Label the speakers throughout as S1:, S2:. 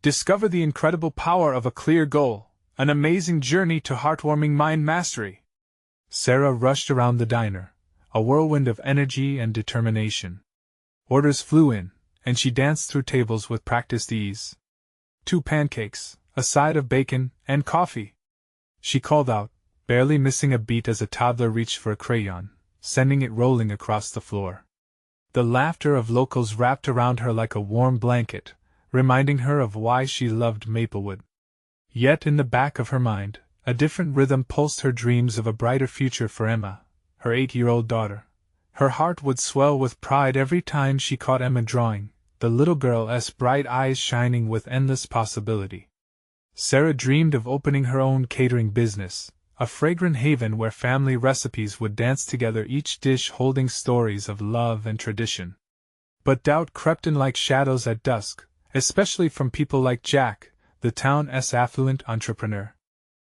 S1: Discover the incredible power of a clear goal, an amazing journey to heartwarming mind mastery. Sarah rushed around the diner, a whirlwind of energy and determination. Orders flew in, and she danced through tables with practiced ease. 2 pancakes, a side of bacon, and coffee. She called out, barely missing a beat as a toddler reached for a crayon, sending it rolling across the floor. The laughter of locals wrapped around her like a warm blanket, reminding her of why she loved Maplewood. Yet in the back of her mind, a different rhythm pulsed her dreams of a brighter future for Emma, her 8-year-old daughter. Her heart would swell with pride every time she caught Emma drawing, the little girl's bright eyes shining with endless possibility. Sarah dreamed of opening her own catering business, a fragrant haven where family recipes would dance together, each dish holding stories of love and tradition. But doubt crept in like shadows at dusk, especially from people like Jack, the town's affluent entrepreneur.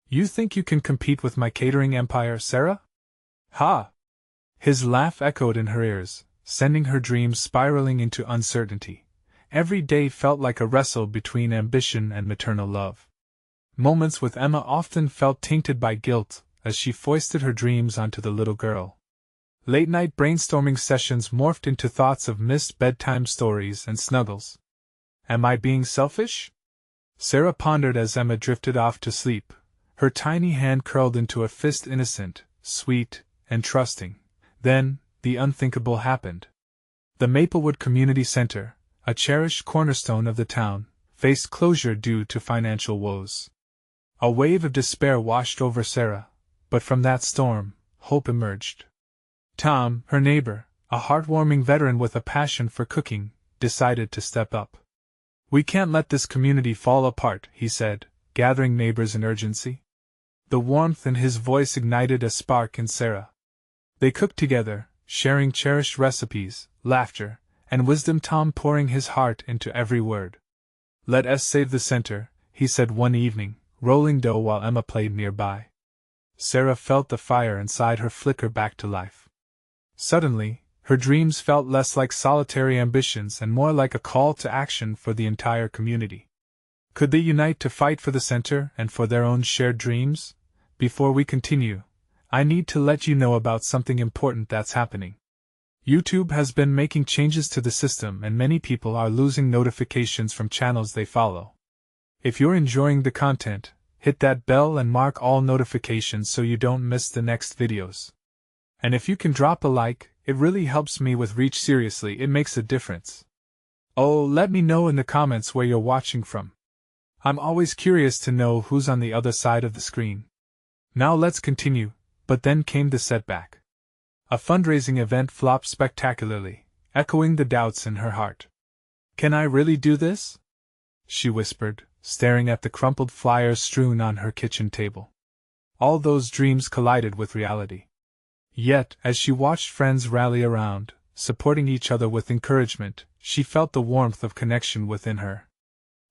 S1: "You think you can compete with my catering empire, Sarah?" "Ha!" His laugh echoed in her ears, sending her dreams spiraling into uncertainty. Every day felt like a wrestle between ambition and maternal love. Moments with Emma often felt tainted by guilt, as she foisted her dreams onto the little girl. Late-night brainstorming sessions morphed into thoughts of missed bedtime stories and snuggles. Am I being selfish? Sarah pondered as Emma drifted off to sleep, her tiny hand curled into a fist, innocent, sweet, and trusting. Then, the unthinkable happened. The Maplewood Community Center, a cherished cornerstone of the town, faced closure due to financial woes. A wave of despair washed over Sarah, but from that storm, hope emerged. Tom, her neighbor, a heartwarming veteran with a passion for cooking, decided to step up. "We can't let this community fall apart," he said, gathering neighbors in urgency. The warmth in his voice ignited a spark in Sarah. They cooked together, sharing cherished recipes, laughter, and wisdom, Tom pouring his heart into every word. "Let us save the center," he said one evening, rolling dough while Emma played nearby. Sarah felt the fire inside her flicker back to life. Suddenly, her dreams felt less like solitary ambitions and more like a call to action for the entire community. Could they unite to fight for the center and for their own shared dreams? Before we continue, I need to let you know about something important that's happening. YouTube has been making changes to the system, and many people are losing notifications from channels they follow. If you're enjoying the content, hit that bell and mark all notifications so you don't miss the next videos. And if you can drop a like, it really helps me with reach. Seriously, it makes a difference. Oh, let me know in the comments where you're watching from. I'm always curious to know who's on the other side of the screen. Now let's continue, but then came the setback. A fundraising event flopped spectacularly, echoing the doubts in her heart. "Can I really do this?" she whispered, staring at the crumpled flyers strewn on her kitchen table. All those dreams collided with reality. Yet, as she watched friends rally around, supporting each other with encouragement, she felt the warmth of connection within her.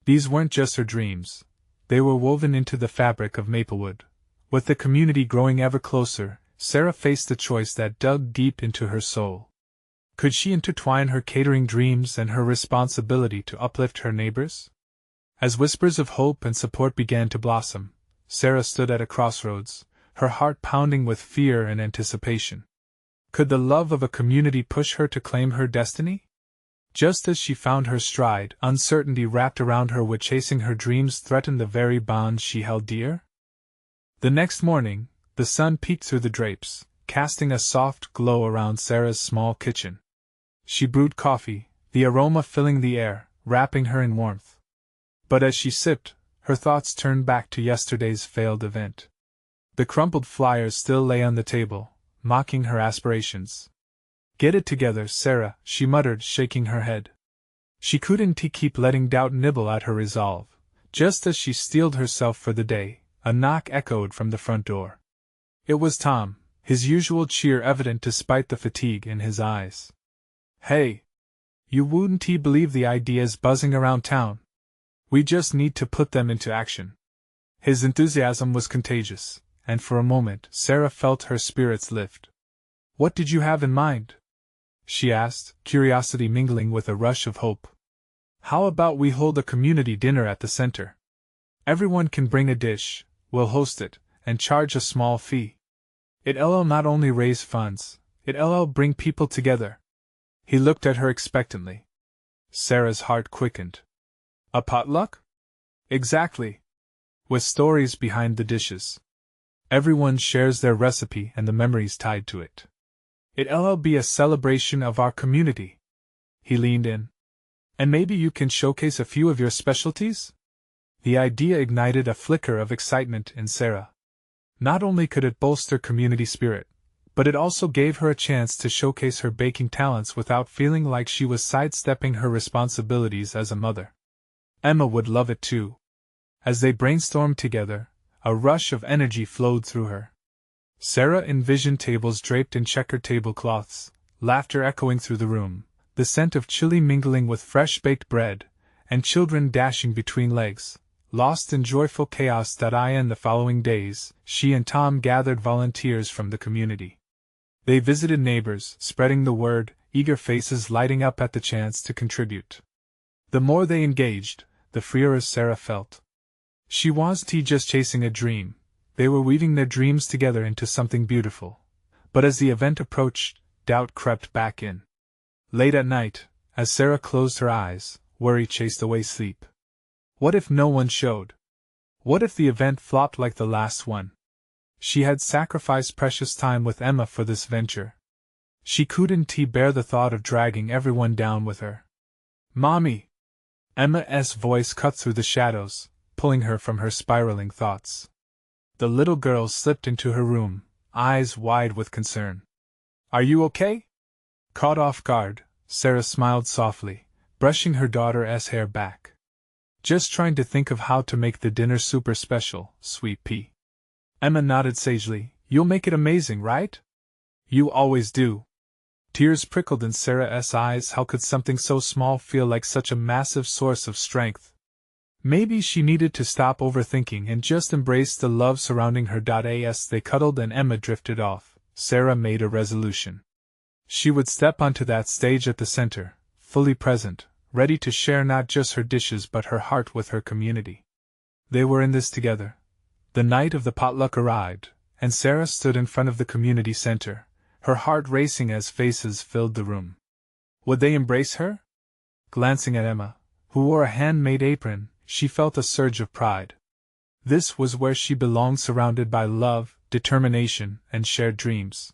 S1: These weren't just her dreams. They were woven into the fabric of Maplewood. With the community growing ever closer, Sarah faced a choice that dug deep into her soul. Could she intertwine her catering dreams and her responsibility to uplift her neighbors? As whispers of hope and support began to blossom, Sarah stood at a crossroads, her heart pounding with fear and anticipation. Could the love of a community push her to claim her destiny? Just as she found her stride, uncertainty wrapped around her, while chasing her dreams threatened the very bonds she held dear. The next morning, the sun peeked through the drapes, casting a soft glow around Sarah's small kitchen. She brewed coffee, the aroma filling the air, wrapping her in warmth. But as she sipped, her thoughts turned back to yesterday's failed event. The crumpled flyers still lay on the table, mocking her aspirations. "Get it together, Sarah," she muttered, shaking her head. She couldn't keep letting doubt nibble at her resolve. Just as she steeled herself for the day, a knock echoed from the front door. It was Tom, his usual cheer evident despite the fatigue in his eyes. "Hey! You wouldn't believe the ideas buzzing around town. We just need to put them into action." His enthusiasm was contagious, and for a moment Sarah felt her spirits lift. "What did you have in mind?" she asked, curiosity mingling with a rush of hope. How about we hold a community dinner at the center? Everyone can bring a dish, we'll host it, and charge a small fee. It'll not only raise funds, it'll bring people together. He looked at her expectantly. Sarah's heart quickened. A potluck? Exactly. With stories behind the dishes. Everyone shares their recipe and the memories tied to it. It'll be a celebration of our community. He leaned in. And maybe you can showcase a few of your specialties? The idea ignited a flicker of excitement in Sarah. Not only could it bolster community spirit, but it also gave her a chance to showcase her baking talents without feeling like she was sidestepping her responsibilities as a mother. Emma would love it too. As they brainstormed together, a rush of energy flowed through her. Sarah envisioned tables draped in checkered tablecloths, laughter echoing through the room, the scent of chili mingling with fresh-baked bread, and children dashing between legs, lost in joyful chaos. In the following days, she and Tom gathered volunteers from the community. They visited neighbors, spreading the word, eager faces lighting up at the chance to contribute. The more they engaged, the freer Sarah felt. She wasn't just chasing a dream, they were weaving their dreams together into something beautiful. But as the event approached, doubt crept back in. Late at night, as Sarah closed her eyes, worry chased away sleep. What if no one showed? What if the event flopped like the last one? She had sacrificed precious time with Emma for this venture. She couldn't bear the thought of dragging everyone down with her. Mommy! Emma's voice cut through the shadows, pulling her from her spiraling thoughts. The little girl slipped into her room, eyes wide with concern. Are you okay? Caught off guard, Sarah smiled softly, brushing her daughter's hair back. Just trying to think of how to make the dinner super special, sweet pea. Emma nodded sagely. You'll make it amazing, right? You always do. Tears prickled in Sarah's eyes. How could something so small feel like such a massive source of strength? Maybe she needed to stop overthinking and just embrace the love surrounding her. As they cuddled and Emma drifted off, Sarah made a resolution. She would step onto that stage at the center, fully present, ready to share not just her dishes but her heart with her community. They were in this together. The night of the potluck arrived, and Sarah stood in front of the community center, her heart racing as faces filled the room. Would they embrace her? Glancing at Emma, who wore a handmade apron, she felt a surge of pride. This was where she belonged, surrounded by love, determination, and shared dreams.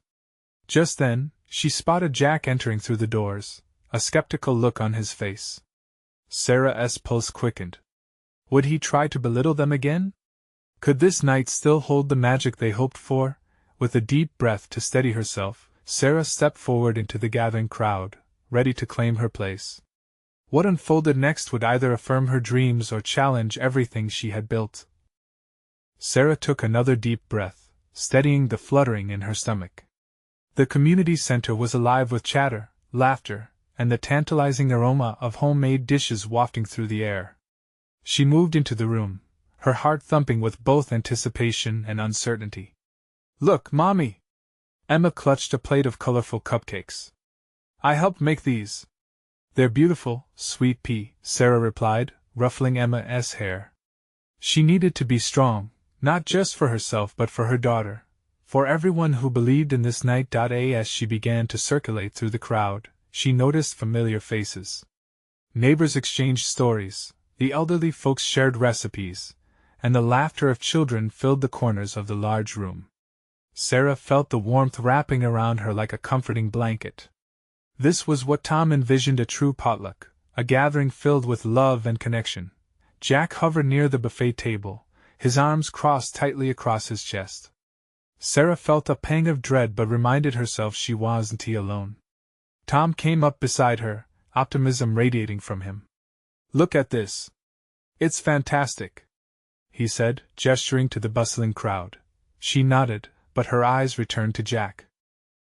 S1: Just then, she spotted Jack entering through the doors, a skeptical look on his face. Sarah's pulse quickened. Would he try to belittle them again? Could this night still hold the magic they hoped for? With a deep breath to steady herself, Sarah stepped forward into the gathering crowd, ready to claim her place. What unfolded next would either affirm her dreams or challenge everything she had built. Sarah took another deep breath, steadying the fluttering in her stomach. The community center was alive with chatter, laughter, and the tantalizing aroma of homemade dishes wafting through the air. She moved into the room, her heart thumping with both anticipation and uncertainty. Look, Mommy! Emma clutched a plate of colorful cupcakes. I helped make these. They're beautiful, sweet pea, Sarah replied, ruffling Emma's hair. She needed to be strong, not just for herself but for her daughter, for everyone who believed in this night. As she began to circulate through the crowd, she noticed familiar faces. Neighbors exchanged stories, the elderly folks shared recipes, and the laughter of children filled the corners of the large room. Sarah felt the warmth wrapping around her like a comforting blanket. This was what Tom envisioned: a true potluck, a gathering filled with love and connection. Jack hovered near the buffet table, his arms crossed tightly across his chest. Sarah felt a pang of dread but reminded herself she wasn't alone. Tom came up beside her, optimism radiating from him. Look at this. It's fantastic, he said, gesturing to the bustling crowd. She nodded, but her eyes returned to Jack.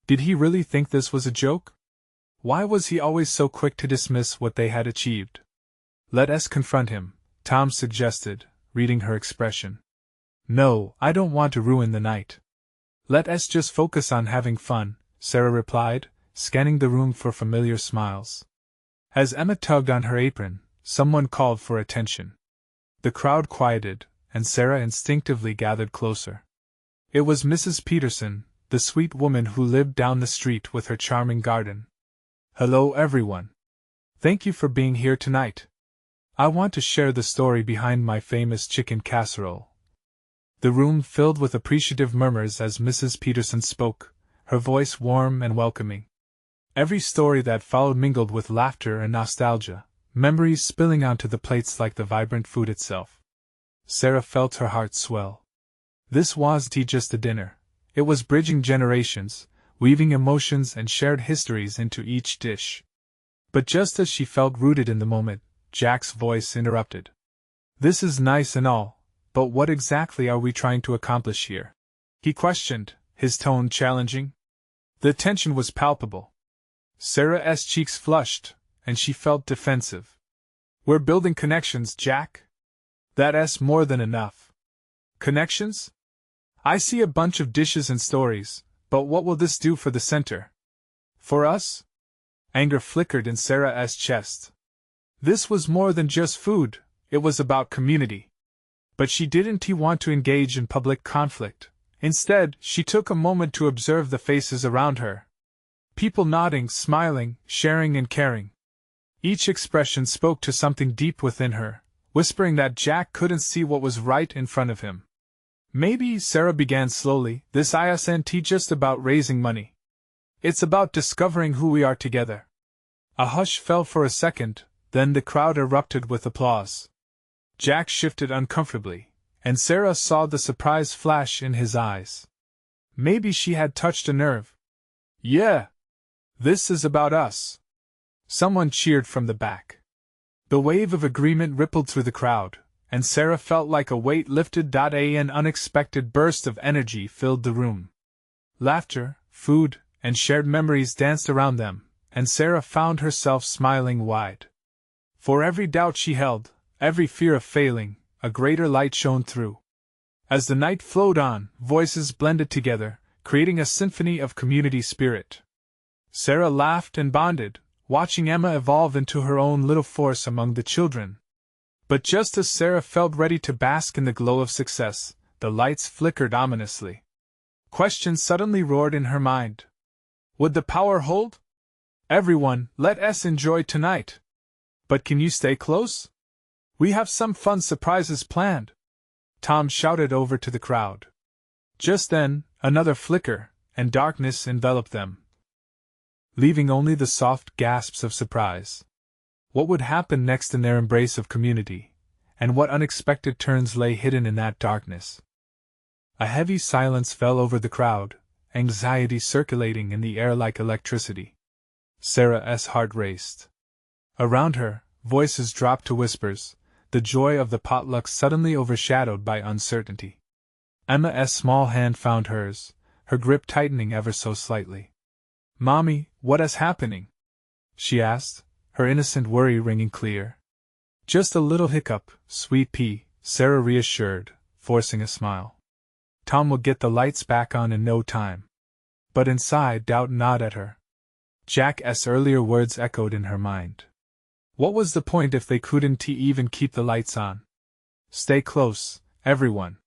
S1: Did he really think this was a joke? Why was he always so quick to dismiss what they had achieved? Let us confront him, Tom suggested, reading her expression. No, I don't want to ruin the night. Let us just focus on having fun, Sarah replied, scanning the room for familiar smiles. As Emma tugged on her apron, someone called for attention. The crowd quieted, and Sarah instinctively gathered closer. It was Mrs. Peterson, the sweet woman who lived down the street with her charming garden. "Hello, everyone. Thank you for being here tonight. I want to share the story behind my famous chicken casserole." The room filled with appreciative murmurs as Mrs. Peterson spoke, her voice warm and welcoming. Every story that followed mingled with laughter and nostalgia, memories spilling onto the plates like the vibrant food itself. Sarah felt her heart swell. This wasn't just a dinner. It was bridging generations, weaving emotions and shared histories into each dish. But just as she felt rooted in the moment, Jack's voice interrupted. "This is nice and all, but what exactly are we trying to accomplish here?" he questioned, his tone challenging. The tension was palpable. Sarah's cheeks flushed, and she felt defensive. "We're building connections, Jack. That's more than enough." "Connections? I see a bunch of dishes and stories, but what will this do for the center? For us?" Anger flickered in Sarah's chest. This was more than just food, it was about community. But she didn't want to engage in public conflict. Instead, she took a moment to observe the faces around her. People nodding, smiling, sharing and caring. Each expression spoke to something deep within her, whispering that Jack couldn't see what was right in front of him. "Maybe," Sarah began slowly, "this isn't just about raising money. It's about discovering who we are together." A hush fell for a second, then the crowd erupted with applause. Jack shifted uncomfortably, and Sarah saw the surprise flash in his eyes. Maybe she had touched a nerve. "Yeah! This is about us!" Someone cheered from the back. The wave of agreement rippled through the crowd, and Sarah felt like a weight lifted. An unexpected burst of energy filled the room. Laughter, food, and shared memories danced around them, and Sarah found herself smiling wide. For every doubt she held, every fear of failing, a greater light shone through. As the night flowed on, voices blended together, creating a symphony of community spirit. Sarah laughed and bonded, watching Emma evolve into her own little force among the children. But just as Sarah felt ready to bask in the glow of success, the lights flickered ominously. Questions suddenly roared in her mind. Would the power hold? "Everyone, let us enjoy tonight. But can you stay close? We have some fun surprises planned," Tom shouted over to the crowd. Just then, another flicker, and darkness enveloped them, leaving only the soft gasps of surprise. What would happen next in their embrace of community, and what unexpected turns lay hidden in that darkness? A heavy silence fell over the crowd, anxiety circulating in the air like electricity. Sarah's heart raced. Around her, voices dropped to whispers, the joy of the potluck suddenly overshadowed by uncertainty. Emma's small hand found hers, her grip tightening ever so slightly. "Mommy, what is happening?" she asked, her innocent worry ringing clear. "Just a little hiccup, sweet pea," Sarah reassured, forcing a smile. "Tom will get the lights back on in no time." But inside, doubt gnawed at her. Jack's earlier words echoed in her mind. What was the point if they couldn't even keep the lights on? "Stay close, everyone."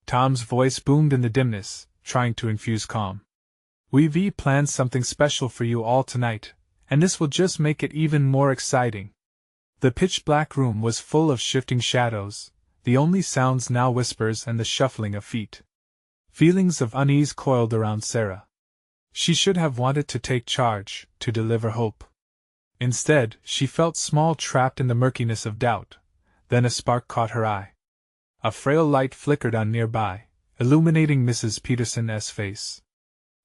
S1: Tom's voice boomed in the dimness, trying to infuse calm. "We've planned something special for you all tonight, and this will just make it even more exciting." The pitch-black room was full of shifting shadows, the only sounds now whispers and the shuffling of feet. Feelings of unease coiled around Sarah. She should have wanted to take charge, to deliver hope. Instead, she felt small, trapped in the murkiness of doubt. Then a spark caught her eye. A frail light flickered on nearby, illuminating Mrs. Peterson's face.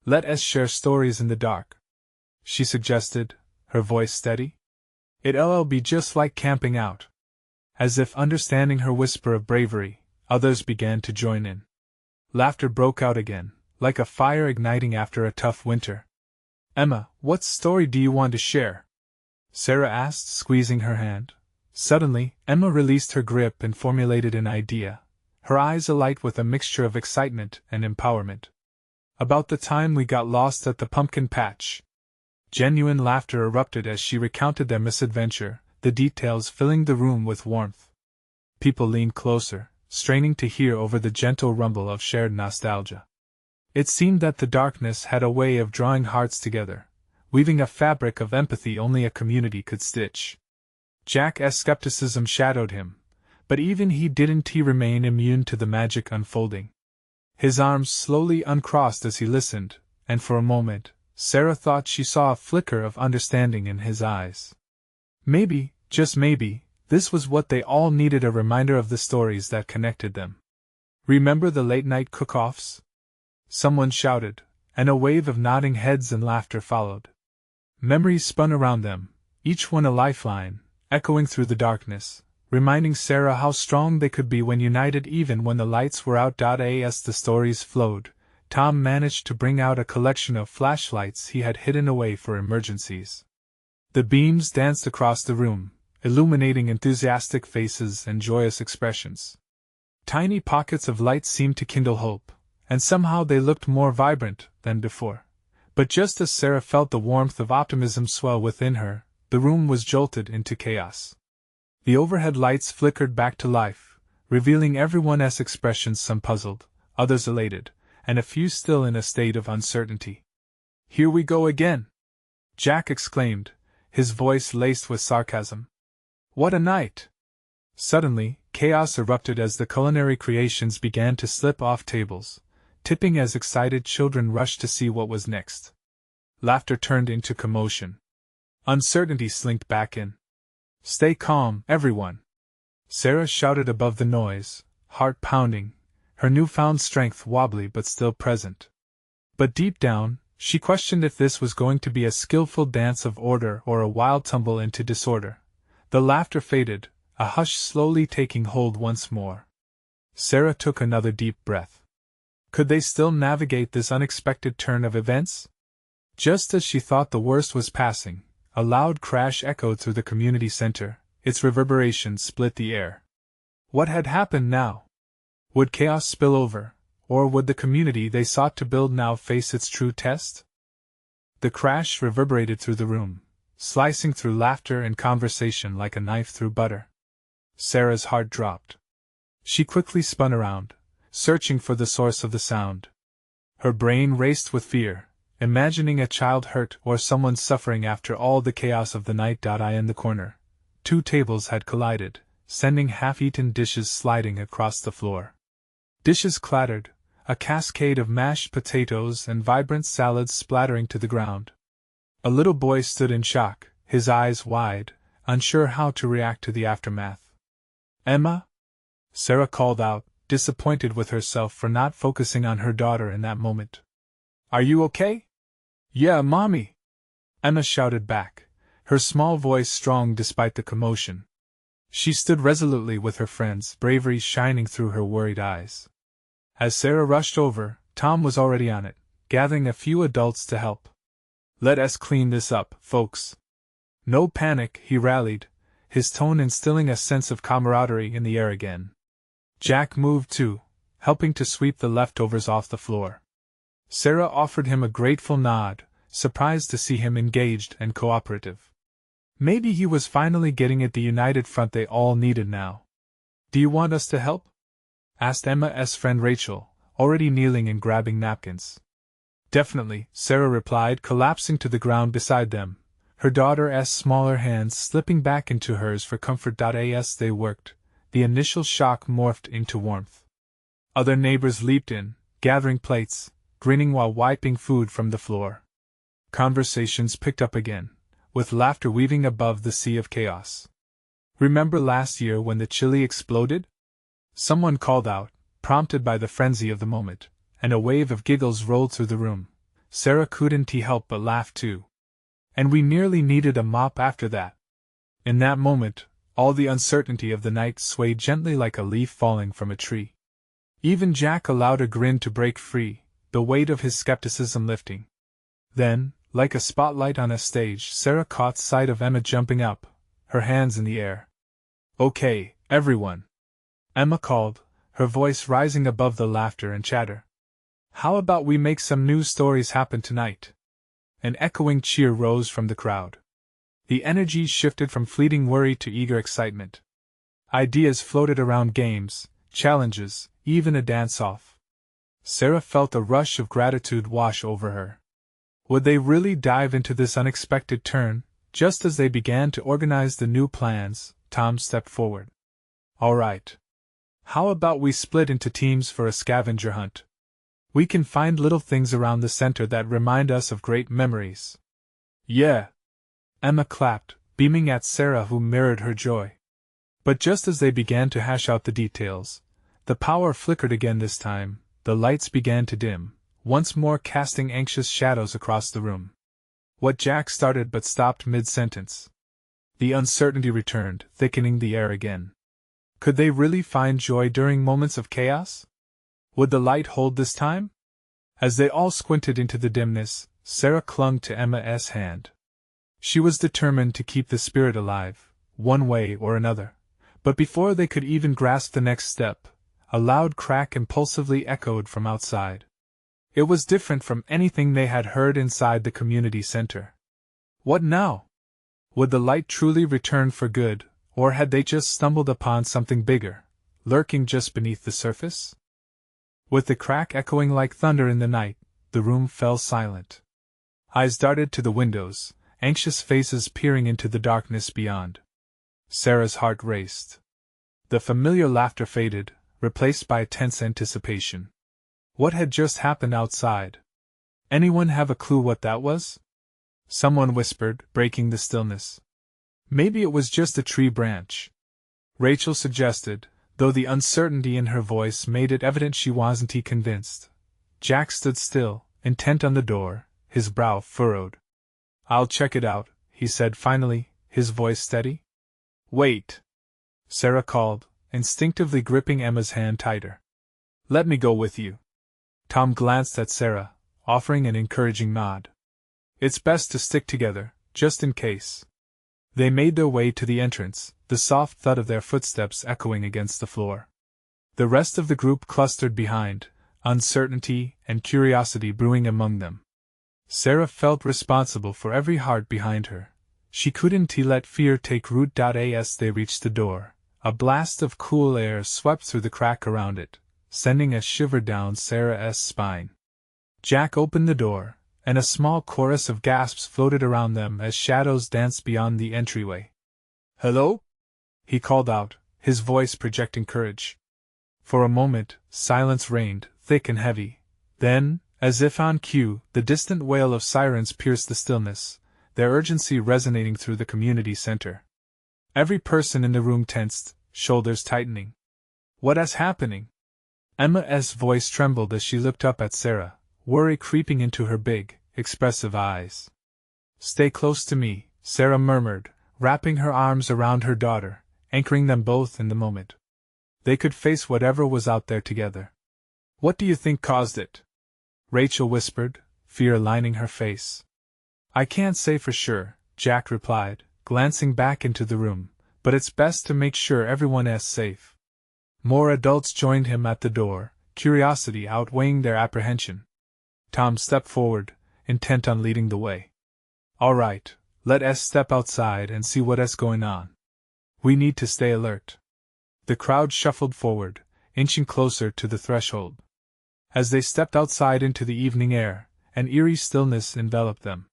S1: "Let us share stories in the dark," she suggested, her voice steady. "It'll be just like camping out." As if understanding her whisper of bravery, others began to join in. Laughter broke out again, like a fire igniting after a tough winter. "Emma, what story do you want to share?" Sarah asked, squeezing her hand. Suddenly, Emma released her grip and formulated an idea, her eyes alight with a mixture of excitement and empowerment. "About the time we got lost at the pumpkin patch." Genuine laughter erupted as she recounted their misadventure, the details filling the room with warmth. People leaned closer, straining to hear over the gentle rumble of shared nostalgia. It seemed that the darkness had a way of drawing hearts together, weaving a fabric of empathy only a community could stitch. Jack's skepticism shadowed him, but even he didn't remain immune to the magic unfolding. His arms slowly uncrossed as he listened, and for a moment, Sarah thought she saw a flicker of understanding in his eyes. Maybe, just maybe, this was what they all needed, a reminder of the stories that connected them. "Remember the late-night cook-offs?" someone shouted, and a wave of nodding heads and laughter followed. Memories spun around them, each one a lifeline, echoing through the darkness, reminding Sarah how strong they could be when united even when the lights were out. As the stories flowed, Tom managed to bring out a collection of flashlights he had hidden away for emergencies. The beams danced across the room, illuminating enthusiastic faces and joyous expressions. Tiny pockets of light seemed to kindle hope, and somehow they looked more vibrant than before. But just as Sarah felt the warmth of optimism swell within her, the room was jolted into chaos. The overhead lights flickered back to life, revealing everyone's expressions, some puzzled, others elated, and a few still in a state of uncertainty. "Here we go again!" Jack exclaimed, his voice laced with sarcasm. "What a night!" Suddenly, chaos erupted as the culinary creations began to slip off tables, tipping as excited children rushed to see what was next. Laughter turned into commotion. Uncertainty slinked back in. "Stay calm, everyone!" Sarah shouted above the noise, heart pounding, her newfound strength wobbly but still present. But deep down, she questioned if this was going to be a skillful dance of order or a wild tumble into disorder. The laughter faded, a hush slowly taking hold once more. Sarah took another deep breath. Could they still navigate this unexpected turn of events? Just as she thought the worst was passing, a loud crash echoed through the community center, its reverberations split the air. What had happened now? Would chaos spill over, or would the community they sought to build now face its true test? The crash reverberated through the room, slicing through laughter and conversation like a knife through butter. Sarah's heart dropped. She quickly spun around, searching for the source of the sound. Her brain raced with fear, imagining a child hurt or someone suffering after all the chaos of the night. In the corner, two tables had collided, sending half-eaten dishes sliding across the floor. Dishes clattered, a cascade of mashed potatoes and vibrant salads splattering to the ground. A little boy stood in shock, his eyes wide, unsure how to react to the aftermath. "Emma?" Sarah called out, disappointed with herself for not focusing on her daughter in that moment. "Are you okay?" "Yeah, Mommy!" Emma shouted back, her small voice strong despite the commotion. She stood resolutely with her friends, bravery shining through her worried eyes. As Sarah rushed over, Tom was already on it, gathering a few adults to help. "Let us clean this up, folks. No panic," he rallied, his tone instilling a sense of camaraderie in the air again. Jack moved too, helping to sweep the leftovers off the floor. Sarah offered him a grateful nod, surprised to see him engaged and cooperative. Maybe he was finally getting it, the united front they all needed now. "Do you want us to help?" asked Emma's friend Rachel, already kneeling and grabbing napkins. "Definitely," Sarah replied, collapsing to the ground beside them, her daughter's smaller hands slipping back into hers for comfort. As they worked, the initial shock morphed into warmth. Other neighbors leaped in, gathering plates, grinning while wiping food from the floor. Conversations picked up again, with laughter weaving above the sea of chaos. "Remember last year when the chili exploded?" someone called out, prompted by the frenzy of the moment, and a wave of giggles rolled through the room. Sarah couldn't help but laugh too. "And we nearly needed a mop after that." In that moment, all the uncertainty of the night swayed gently like a leaf falling from a tree. Even Jack allowed a grin to break free, the weight of his skepticism lifting. Then, like a spotlight on a stage, Sarah caught sight of Emma jumping up, her hands in the air. "Okay, everyone," Emma called, her voice rising above the laughter and chatter. "How about we make some new stories happen tonight?" An echoing cheer rose from the crowd. The energy shifted from fleeting worry to eager excitement. Ideas floated around games, challenges, even a dance-off. Sarah felt a rush of gratitude wash over her. Would they really dive into this unexpected turn? Just as they began to organize the new plans, Tom stepped forward. All right. How about we split into teams for a scavenger hunt? We can find little things around the center that remind us of great memories. Yeah. Emma clapped, beaming at Sarah, who mirrored her joy. But just as they began to hash out the details, the power flickered again this time. The lights began to dim, once more casting anxious shadows across the room. What Jack started but stopped mid-sentence. The uncertainty returned, thickening the air again. Could they really find joy during moments of chaos? Would the light hold this time? As they all squinted into the dimness, Sarah clung to Emma's hand. She was determined to keep the spirit alive, one way or another. But before they could even grasp the next step, a loud crack impulsively echoed from outside. It was different from anything they had heard inside the community center. What now? Would the light truly return for good, or had they just stumbled upon something bigger, lurking just beneath the surface? With the crack echoing like thunder in the night, the room fell silent. Eyes darted to the windows, anxious faces peering into the darkness beyond. Sarah's heart raced. The familiar laughter faded, replaced by a tense anticipation. What had just happened outside? Anyone have a clue what that was? Someone whispered, breaking the stillness. Maybe it was just a tree branch. Rachel suggested, though the uncertainty in her voice made it evident she wasn't convinced. Jack stood still, intent on the door, his brow furrowed. I'll check it out, he said finally, his voice steady. Wait! Sarah called, instinctively gripping Emma's hand tighter. Let me go with you. Tom glanced at Sarah, offering an encouraging nod. It's best to stick together, just in case. They made their way to the entrance, the soft thud of their footsteps echoing against the floor. The rest of the group clustered behind, uncertainty and curiosity brewing among them. Sarah felt responsible for every heart behind her. She couldn't let fear take root. As they reached the door, a blast of cool air swept through the crack around it, sending a shiver down Sarah's spine. Jack opened the door, and a small chorus of gasps floated around them as shadows danced beyond the entryway. Hello? He called out, his voice projecting courage. For a moment, silence reigned, thick and heavy. Then, as if on cue, the distant wail of sirens pierced the stillness, their urgency resonating through the community center. Every person in the room tensed, shoulders tightening. What is happening? Emma's voice trembled as she looked up at Sarah, worry creeping into her big, expressive eyes. Stay close to me, Sarah murmured, wrapping her arms around her daughter, anchoring them both in the moment. They could face whatever was out there together. What do you think caused it? Rachel whispered, fear lining her face. I can't say for sure, Jack replied, glancing back into the room, but it's best to make sure everyone is safe. More adults joined him at the door, curiosity outweighing their apprehension. Tom stepped forward, intent on leading the way. All right, let us step outside and see what is going on. We need to stay alert. The crowd shuffled forward, inching closer to the threshold. As they stepped outside into the evening air, an eerie stillness enveloped them.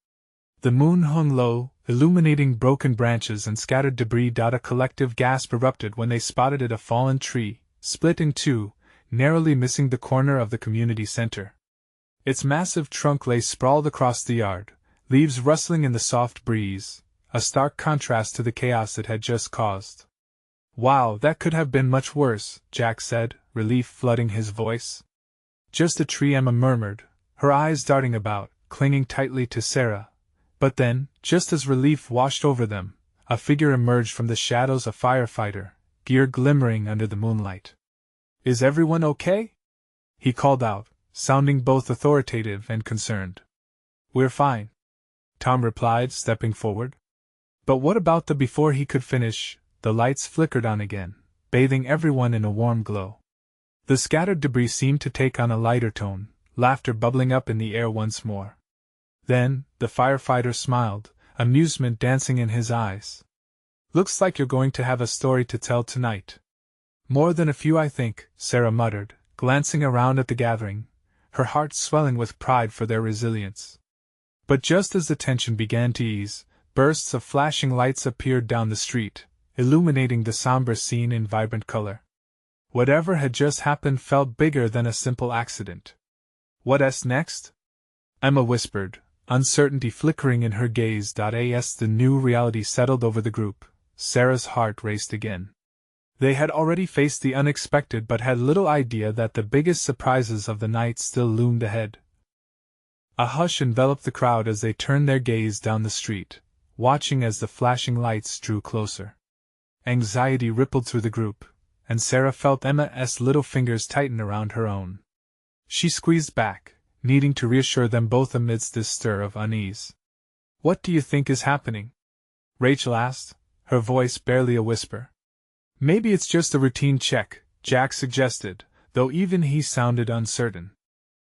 S1: The moon hung low, illuminating broken branches and scattered debris. A collective gasp erupted when they spotted a fallen tree, split in two, narrowly missing the corner of the community center. Its massive trunk lay sprawled across the yard, leaves rustling in the soft breeze, a stark contrast to the chaos it had just caused. Wow, that could have been much worse, Jack said, relief flooding his voice. Just a tree, Emma murmured, her eyes darting about, clinging tightly to Sarah. But then, just as relief washed over them, a figure emerged from the shadows, a firefighter, gear glimmering under the moonlight. Is everyone okay? He called out, sounding both authoritative and concerned. We're fine, Tom replied, stepping forward. But what about the... Before he could finish, the lights flickered on again, bathing everyone in a warm glow. The scattered debris seemed to take on a lighter tone, laughter bubbling up in the air once more. Then, the firefighter smiled, amusement dancing in his eyes. "Looks like you're going to have a story to tell tonight." "More than a few, I think," Sarah muttered, glancing around at the gathering, her heart swelling with pride for their resilience. But just as the tension began to ease, bursts of flashing lights appeared down the street, illuminating the somber scene in vibrant color. Whatever had just happened felt bigger than a simple accident. "What's next?" Emma whispered, uncertainty flickering in her gaze. As the new reality settled over the group, Sarah's heart raced again. They had already faced the unexpected but had little idea that the biggest surprises of the night still loomed ahead. A hush enveloped the crowd as they turned their gaze down the street, watching as the flashing lights drew closer. Anxiety rippled through the group, and Sarah felt Emma's little fingers tighten around her own. She squeezed back, needing to reassure them both amidst this stir of unease. "What do you think is happening?" Rachel asked, her voice barely a whisper. "Maybe it's just a routine check," Jack suggested, though even he sounded uncertain.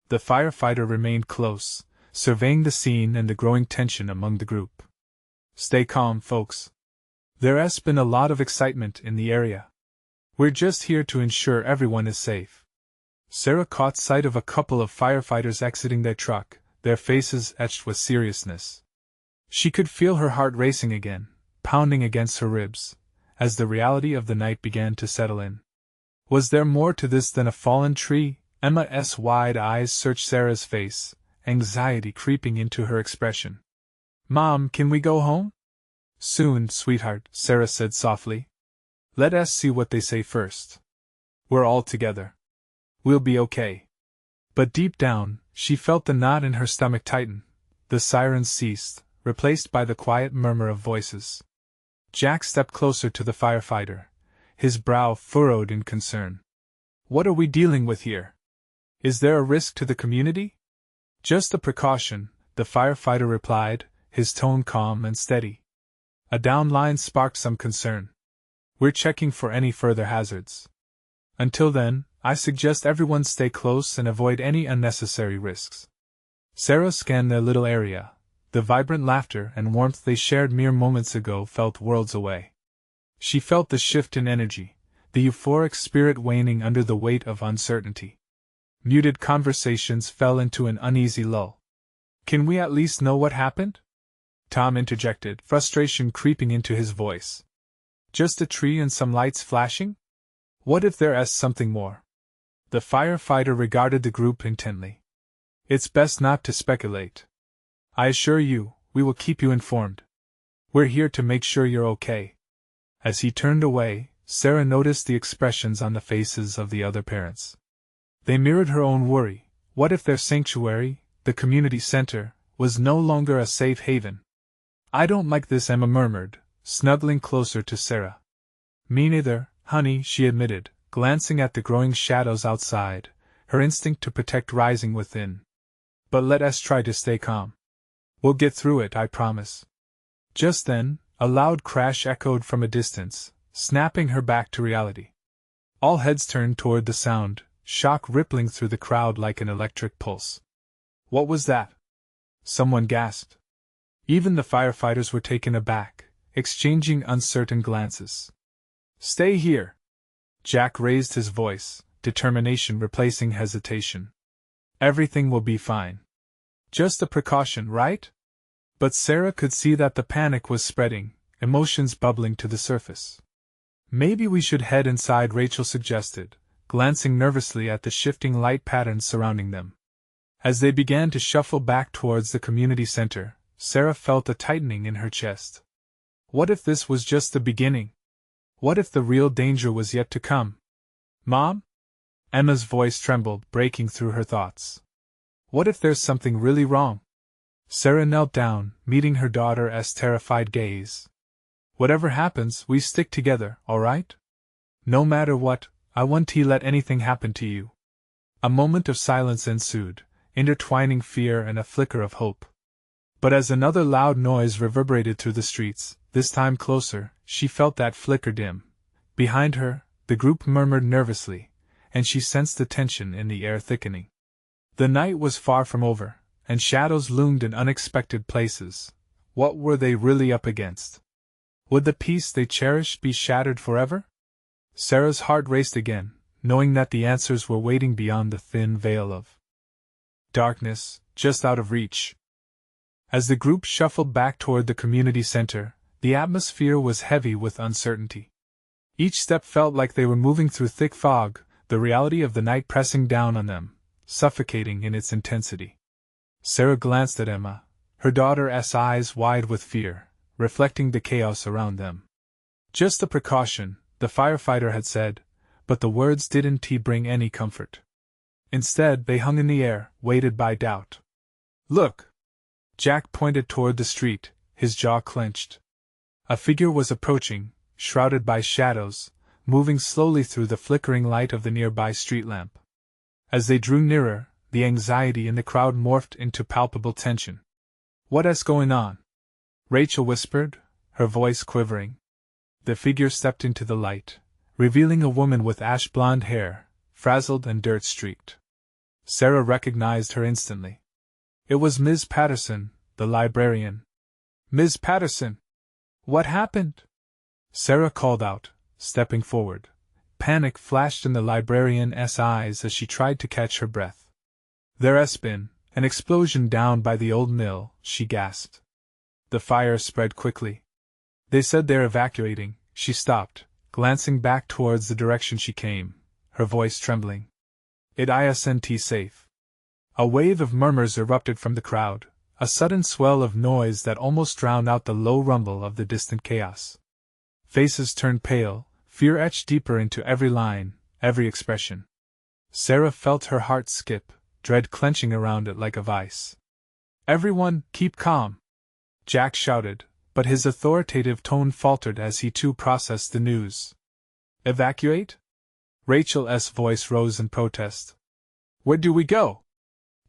S1: The firefighter remained close, surveying the scene and the growing tension among the group. "Stay calm, folks. There's been a lot of excitement in the area. We're just here to ensure everyone is safe." Sarah caught sight of a couple of firefighters exiting their truck, their faces etched with seriousness. She could feel her heart racing again, pounding against her ribs, as the reality of the night began to settle in. Was there more to this than a fallen tree? Emma's wide eyes searched Sarah's face, anxiety creeping into her expression. "Mom, can we go home?" "Soon, sweetheart," Sarah said softly. "Let us see what they say first. We're all together. We'll be okay." But deep down, she felt the knot in her stomach tighten. The sirens ceased, replaced by the quiet murmur of voices. Jack stepped closer to the firefighter, his brow furrowed in concern. "What are we dealing with here? Is there a risk to the community?" "Just a precaution," the firefighter replied, his tone calm and steady. A down line sparked some concern. "We're checking for any further hazards. Until then, I suggest everyone stay close and avoid any unnecessary risks." Sarah scanned their little area. The vibrant laughter and warmth they shared mere moments ago felt worlds away. She felt the shift in energy, the euphoric spirit waning under the weight of uncertainty. Muted conversations fell into an uneasy lull. "Can we at least know what happened?" Tom interjected, frustration creeping into his voice. "Just a tree and some lights flashing? What if there's something more?" The firefighter regarded the group intently. "It's best not to speculate. I assure you, we will keep you informed. We're here to make sure you're okay." As he turned away, Sarah noticed the expressions on the faces of the other parents. They mirrored her own worry. What if their sanctuary, the community center, was no longer a safe haven? "I don't like this," Emma murmured, snuggling closer to Sarah. "Me neither, honey," she admitted, glancing at the growing shadows outside, her instinct to protect rising within. "But let us try to stay calm. We'll get through it, I promise." Just then, a loud crash echoed from a distance, snapping her back to reality. All heads turned toward the sound, shock rippling through the crowd like an electric pulse. "What was that?" someone gasped. Even the firefighters were taken aback, exchanging uncertain glances. "Stay here!" Jack raised his voice, determination replacing hesitation. "Everything will be fine. Just a precaution, right?" But Sarah could see that the panic was spreading, emotions bubbling to the surface. "Maybe we should head inside," Rachel suggested, glancing nervously at the shifting light patterns surrounding them. As they began to shuffle back towards the community center, Sarah felt a tightening in her chest. What if this was just the beginning? What if the real danger was yet to come? "Mom?" Emma's voice trembled, breaking through her thoughts. "What if there's something really wrong?" Sarah knelt down, meeting her daughter's terrified gaze. "Whatever happens, we stick together, all right? No matter what, I won't let anything happen to you." A moment of silence ensued, intertwining fear and a flicker of hope. But as another loud noise reverberated through the streets, this time closer, she felt that flicker dim. Behind her, the group murmured nervously, and she sensed the tension in the air thickening. The night was far from over, and shadows loomed in unexpected places, What were they really up against? Would the peace they cherished be shattered forever? Sarah's heart raced again, knowing that the answers were waiting beyond the thin veil of darkness, just out of reach. As the group shuffled back toward the community center, the atmosphere was heavy with uncertainty. Each step felt like they were moving through thick fog, the reality of the night pressing down on them, suffocating in its intensity. Sarah glanced at Emma, her daughter's eyes wide with fear, reflecting the chaos around them. Just a precaution, the firefighter had said, but the words didn't bring any comfort. Instead, they hung in the air, weighted by doubt. Look! Jack pointed toward the street, his jaw clenched. A figure was approaching, shrouded by shadows, moving slowly through the flickering light of the nearby street lamp. As they drew nearer, the anxiety in the crowd morphed into palpable tension. "What's going on?" Rachel whispered, her voice quivering. The figure stepped into the light, revealing a woman with ash-blonde hair, frazzled and dirt-streaked. Sarah recognized her instantly. It was Ms. Patterson, the librarian. "Ms. Patterson! What happened?" Sarah called out, stepping forward. Panic flashed in the librarian's eyes as she tried to catch her breath. "There's been an explosion down by the old mill," she gasped. "The fire spread quickly. They said they're evacuating." She stopped, glancing back towards the direction she came, her voice trembling. "It isn't safe." A wave of murmurs erupted from the crowd, a sudden swell of noise that almost drowned out the low rumble of the distant chaos. Faces turned pale, fear etched deeper into every line, every expression. Sarah felt her heart skip, dread clenching around it like a vice. "Everyone, keep calm!" Jack shouted, but his authoritative tone faltered as he too processed the news. "Evacuate?" Rachel's voice rose in protest. "Where do we go?"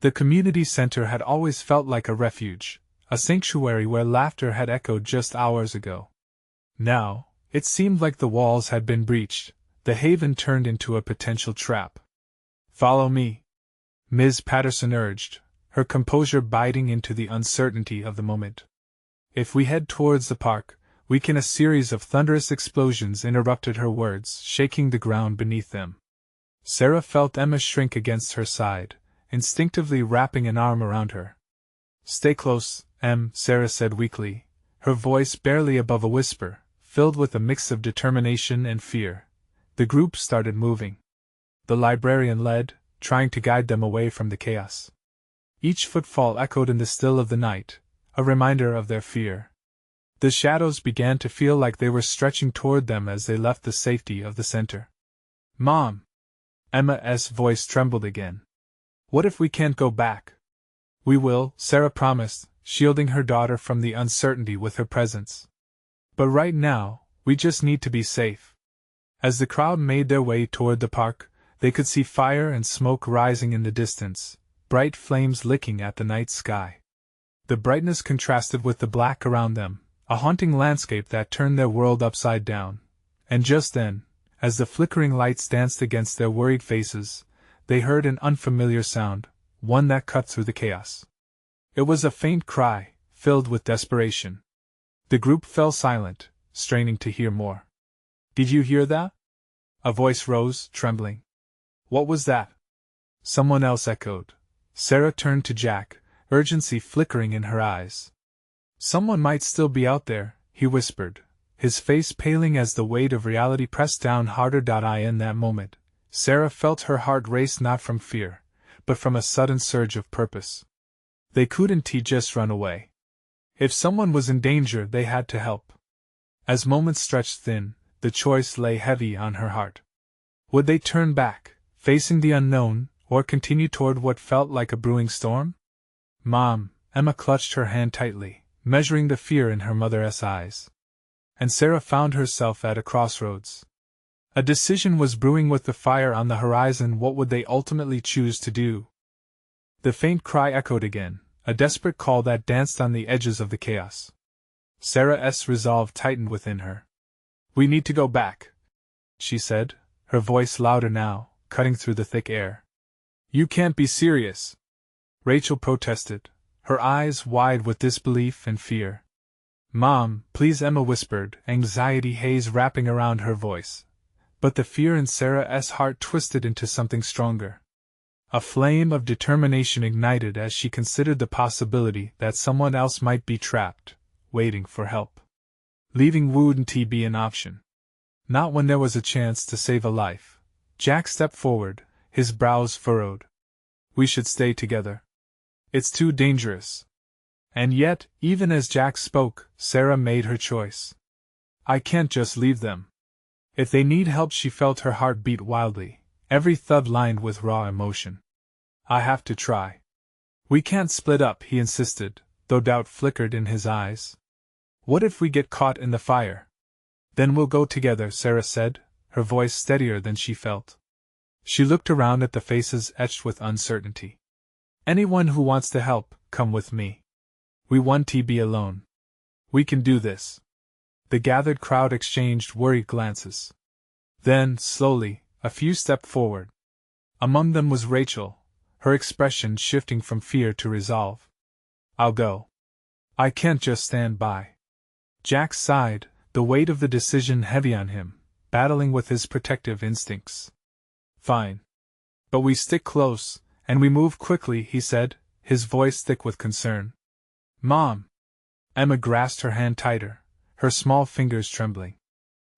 S1: The community center had always felt like a refuge, a sanctuary where laughter had echoed just hours ago. Now, it seemed like the walls had been breached, the haven turned into a potential trap. "Follow me," Ms. Patterson urged, her composure biting into the uncertainty of the moment. "If we head towards the park, we can." A series of thunderous explosions interrupted her words, shaking the ground beneath them. Sarah felt Emma shrink against her side, instinctively wrapping an arm around her. "Stay close, Sarah said weakly, her voice barely above a whisper, filled with a mix of determination and fear. The group started moving. The librarian led, trying to guide them away from the chaos. Each footfall echoed in the still of the night, a reminder of their fear. The shadows began to feel like they were stretching toward them as they left the safety of the center. "Mom!" Emma's voice trembled again. "What if we can't go back?" "We will," Sarah promised, shielding her daughter from the uncertainty with her presence. "But right now, we just need to be safe." As the crowd made their way toward the park, they could see fire and smoke rising in the distance, bright flames licking at the night sky. The brightness contrasted with the black around them, a haunting landscape that turned their world upside down. And just then, as the flickering lights danced against their worried faces, they heard an unfamiliar sound, one that cut through the chaos. It was a faint cry, filled with desperation. The group fell silent, straining to hear more. "Did you hear that?" A voice rose, trembling. "What was that?" Someone else echoed. Sarah turned to Jack, urgency flickering in her eyes. "Someone might still be out there," he whispered, his face paling as the weight of reality pressed down harder. In that moment, Sarah felt her heart race not from fear, but from a sudden surge of purpose. They couldn't just run away. If someone was in danger, they had to help. As moments stretched thin, the choice lay heavy on her heart. Would they turn back, facing the unknown, or continue toward what felt like a brewing storm? "Mom," Emma clutched her hand tightly, measuring the fear in her mother's eyes. And Sarah found herself at a crossroads. A decision was brewing with the fire on the horizon. What would they ultimately choose to do? The faint cry echoed again, a desperate call that danced on the edges of the chaos. Sarah's resolve tightened within her. "We need to go back," she said, her voice louder now, cutting through the thick air. "You can't be serious," Rachel protested, her eyes wide with disbelief and fear. Mom, please, Emma whispered, anxiety haze wrapping around her voice. But the fear in Sarah's heart twisted into something stronger. A flame of determination ignited as she considered the possibility that someone else might be trapped, waiting for help. Leaving wouldn't be an option. Not when there was a chance to save a life. Jack stepped forward, his brows furrowed. We should stay together. It's too dangerous. And yet, even as Jack spoke, Sarah made her choice. I can't just leave them. If they need help, she felt her heart beat wildly, every thud lined with raw emotion. I have to try. We can't split up, he insisted, though doubt flickered in his eyes. What if we get caught in the fire? Then we'll go together, Sarah said, her voice steadier than she felt. She looked around at the faces etched with uncertainty. Anyone who wants to help, come with me. We won't be alone. We can do this. The gathered crowd exchanged worried glances. Then, slowly, a few stepped forward. Among them was Rachel, her expression shifting from fear to resolve. I'll go. I can't just stand by. Jack sighed, the weight of the decision heavy on him, battling with his protective instincts. Fine. But we stick close, and we move quickly, he said, his voice thick with concern. Mom! Emma grasped her hand tighter, her small fingers trembling.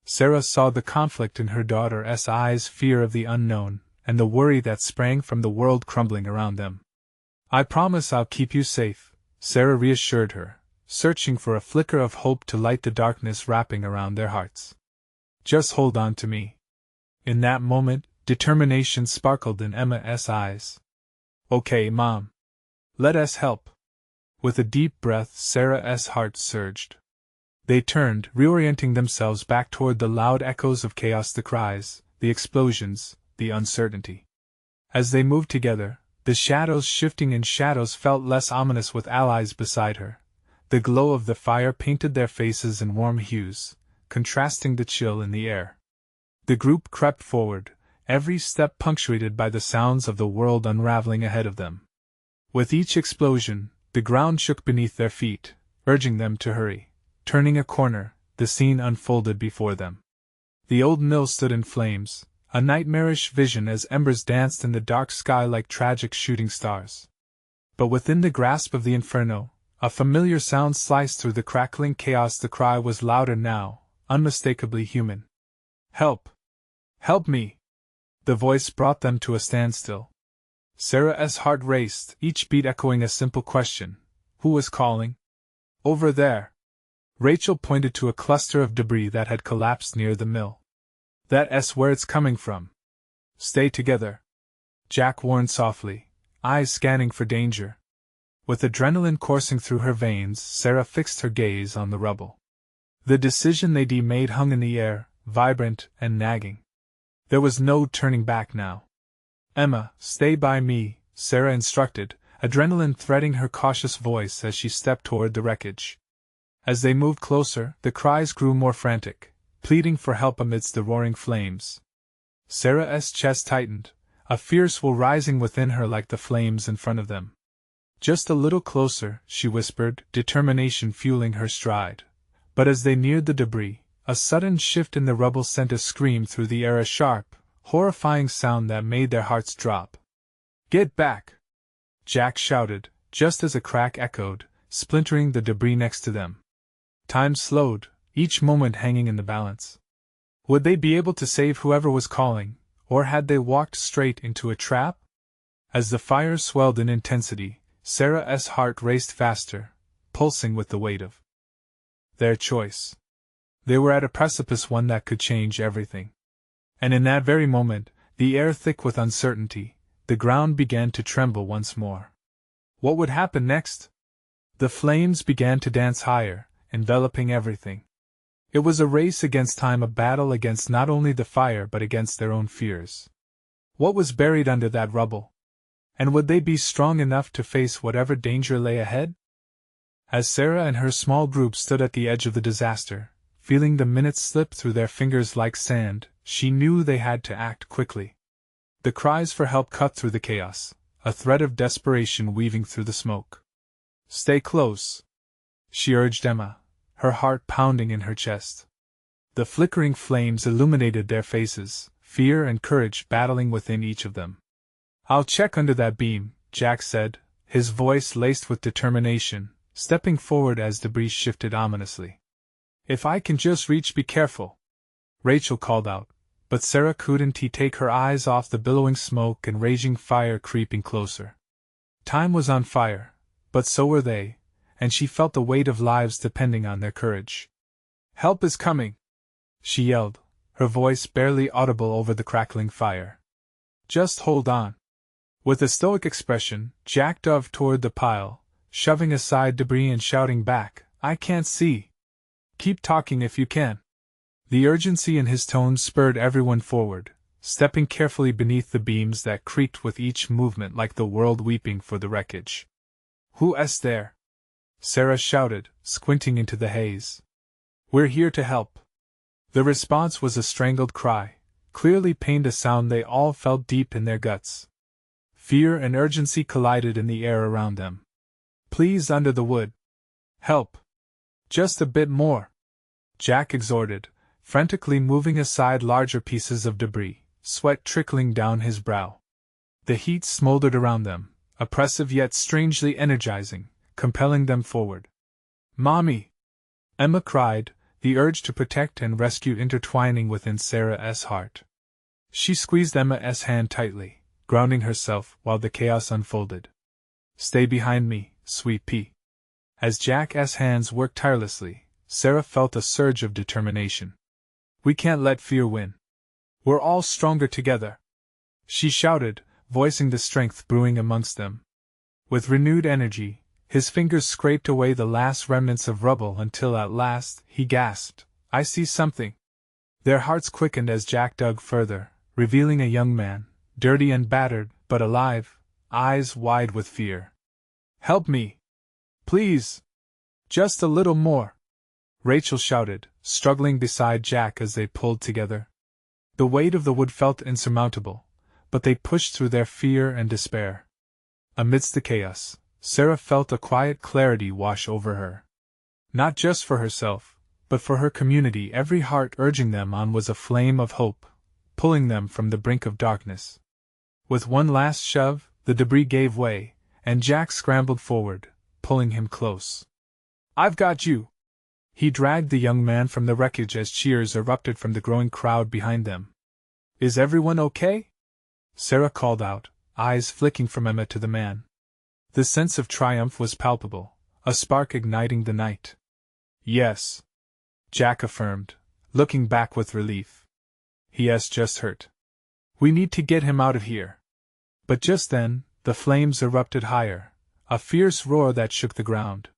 S1: Sarah saw the conflict in her daughter's eyes, fear of the unknown, and the worry that sprang from the world crumbling around them. I promise I'll keep you safe, Sarah reassured her, searching for a flicker of hope to light the darkness wrapping around their hearts. Just hold on to me. In that moment, determination sparkled in Emma's eyes. Okay, Mom. Let us help. With a deep breath, Sarah's heart surged. They turned, reorienting themselves back toward the loud echoes of chaos, the cries, the explosions, the uncertainty. As they moved together, the shadows shifting in shadows felt less ominous with allies beside her. The glow of the fire painted their faces in warm hues, contrasting the chill in the air. The group crept forward, every step punctuated by the sounds of the world unraveling ahead of them. With each explosion, the ground shook beneath their feet, urging them to hurry. Turning a corner, the scene unfolded before them. The old mill stood in flames, a nightmarish vision as embers danced in the dark sky like tragic shooting stars. But within the grasp of the inferno, a familiar sound sliced through the crackling chaos. The cry was louder now, unmistakably human. Help! Help me! The voice brought them to a standstill. Sarah's heart raced, each beat echoing a simple question. Who was calling? Over there. Rachel pointed to a cluster of debris that had collapsed near the mill. That's where it's coming from. Stay together. Jack warned softly, eyes scanning for danger. With adrenaline coursing through her veins, Sarah fixed her gaze on the rubble. The decision they'd made hung in the air, vibrant and nagging. There was no turning back now. Emma, stay by me, Sarah instructed, adrenaline threading her cautious voice as she stepped toward the wreckage. As they moved closer, the cries grew more frantic, pleading for help amidst the roaring flames. Sarah's chest tightened, a fierce will rising within her like the flames in front of them. Just a little closer, she whispered, determination fueling her stride. But as they neared the debris, a sudden shift in the rubble sent a scream through the air, a sharp, horrifying sound that made their hearts drop. Get back! Jack shouted, just as a crack echoed, splintering the debris next to them. Time slowed, each moment hanging in the balance. Would they be able to save whoever was calling, or had they walked straight into a trap? As the fire swelled in intensity, Sarah's heart raced faster, pulsing with the weight of their choice. They were at a precipice, one that could change everything. And in that very moment, the air thick with uncertainty, the ground began to tremble once more. What would happen next? The flames began to dance higher, enveloping everything. It was a race against time, a battle against not only the fire but against their own fears. What was buried under that rubble? And would they be strong enough to face whatever danger lay ahead? As Sarah and her small group stood at the edge of the disaster, feeling the minutes slip through their fingers like sand, she knew they had to act quickly. The cries for help cut through the chaos, a thread of desperation weaving through the smoke. Stay close, she urged Emma, her heart pounding in her chest. The flickering flames illuminated their faces, fear and courage battling within each of them. "I'll check under that beam," Jack said, his voice laced with determination, stepping forward as debris shifted ominously. "If I can just reach, be careful," Rachel called out, but Sarah couldn't take her eyes off the billowing smoke and raging fire creeping closer. Time was on fire, but so were they, and she felt the weight of lives depending on their courage. "Help is coming!" she yelled, her voice barely audible over the crackling fire. "Just hold on." With a stoic expression, Jack dove toward the pile, shoving aside debris and shouting back, "I can't see. Keep talking if you can." The urgency in his tone spurred everyone forward, stepping carefully beneath the beams that creaked with each movement like the world weeping for the wreckage. "Who's there?" Sarah shouted, squinting into the haze. "We're here to help." The response was a strangled cry, clearly pained, a sound they all felt deep in their guts. Fear and urgency collided in the air around them. "Please, under the wood. Help. Just a bit more," Jack exhorted, frantically moving aside larger pieces of debris, sweat trickling down his brow. The heat smoldered around them, oppressive yet strangely energizing, compelling them forward. "Mommy!" Emma cried, the urge to protect and rescue intertwining within Sarah's heart. She squeezed Emma's hand tightly, grounding herself while the chaos unfolded. "Stay behind me, sweet pea." As Jack's hands worked tirelessly, Sarah felt a surge of determination. "We can't let fear win. We're all stronger together," she shouted, voicing the strength brewing amongst them. With renewed energy, his fingers scraped away the last remnants of rubble until at last he gasped, "I see something." Their hearts quickened as Jack dug further, revealing a young man, dirty and battered, but alive, eyes wide with fear. "Help me! Please! Just a little more!" Rachel shouted, struggling beside Jack as they pulled together. The weight of the wood felt insurmountable, but they pushed through their fear and despair. Amidst the chaos, Sarah felt a quiet clarity wash over her. Not just for herself, but for her community. Every heart urging them on was a flame of hope, pulling them from the brink of darkness. With one last shove, the debris gave way, and Jack scrambled forward, pulling him close. "I've got you!" He dragged the young man from the wreckage as cheers erupted from the growing crowd behind them. "Is everyone okay?" Sarah called out, eyes flicking from Emma to the man. The sense of triumph was palpable, a spark igniting the night. "Yes," Jack affirmed, looking back with relief. "He's just hurt. We need to get him out of here." But just then, the flames erupted higher, a fierce roar that shook the ground.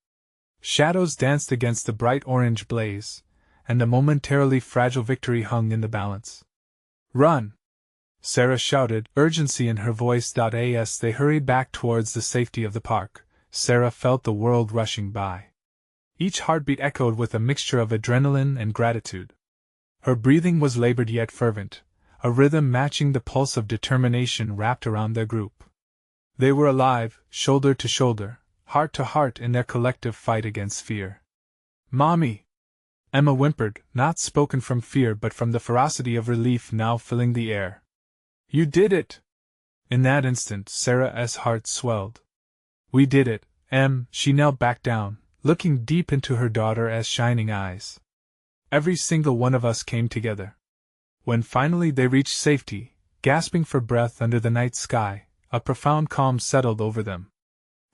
S1: Shadows danced against the bright orange blaze, and a momentarily fragile victory hung in the balance. "Run!" Sarah shouted, urgency in her voice. As they hurried back towards the safety of the park, Sarah felt the world rushing by. Each heartbeat echoed with a mixture of adrenaline and gratitude. Her breathing was labored yet fervent, a rhythm matching the pulse of determination wrapped around their group. They were alive, shoulder to shoulder, heart to heart in their collective fight against fear. "Mommy!" Emma whimpered, not spoken from fear but from the ferocity of relief now filling the air. "You did it!" In that instant, Sarah's heart swelled. "We did it, Em." She knelt back down, looking deep into her daughter's shining eyes. "Every single one of us came together." When finally they reached safety, gasping for breath under the night sky, a profound calm settled over them.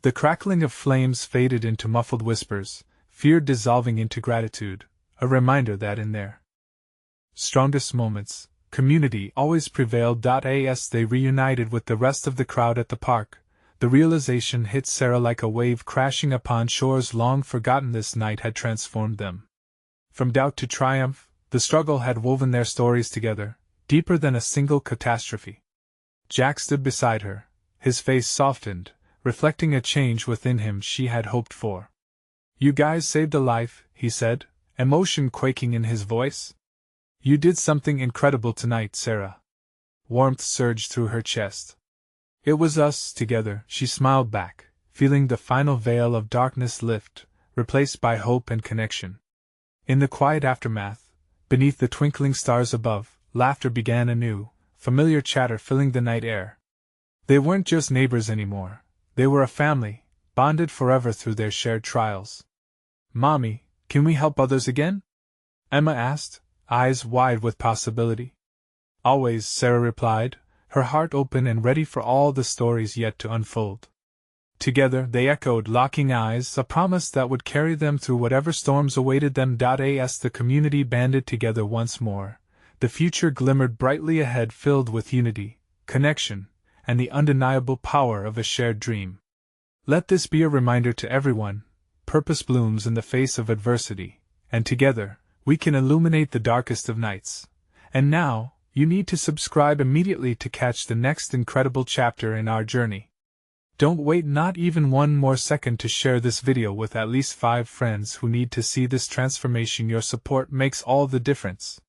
S1: The crackling of flames faded into muffled whispers, fear dissolving into gratitude, a reminder that in their strongest moments, community always prevailed. As they reunited with the rest of the crowd at the park, the realization hit Sarah like a wave crashing upon shores long forgotten. This night had transformed them. From doubt to triumph, the struggle had woven their stories together, deeper than a single catastrophe. Jack stood beside her, his face softened, reflecting a change within him she had hoped for. "You guys saved a life," he said, emotion quaking in his voice. "You did something incredible tonight, Sarah." Warmth surged through her chest. "It was us, together," she smiled back, feeling the final veil of darkness lift, replaced by hope and connection. In the quiet aftermath, beneath the twinkling stars above, laughter began anew, familiar chatter filling the night air. They weren't just neighbors anymore, they were a family, bonded forever through their shared trials. "Mommy, can we help others again?" Emma asked, eyes wide with possibility. "Always," Sarah replied, her heart open and ready for all the stories yet to unfold. Together they echoed, locking eyes, a promise that would carry them through whatever storms awaited them. As the community banded together once more, the future glimmered brightly ahead, filled with unity, connection, and the undeniable power of a shared dream. Let this be a reminder to everyone: purpose blooms in the face of adversity, and together, we can illuminate the darkest of nights. And now, you need to subscribe immediately to catch the next incredible chapter in our journey. Don't wait not even one more second to share this video with at least 5 friends who need to see this transformation. Your support makes all the difference.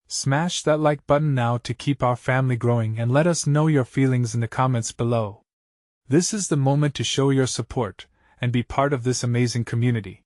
S1: Smash that like button now to keep our family growing, and let us know your feelings in the comments below. This is the moment to show your support and be part of this amazing community.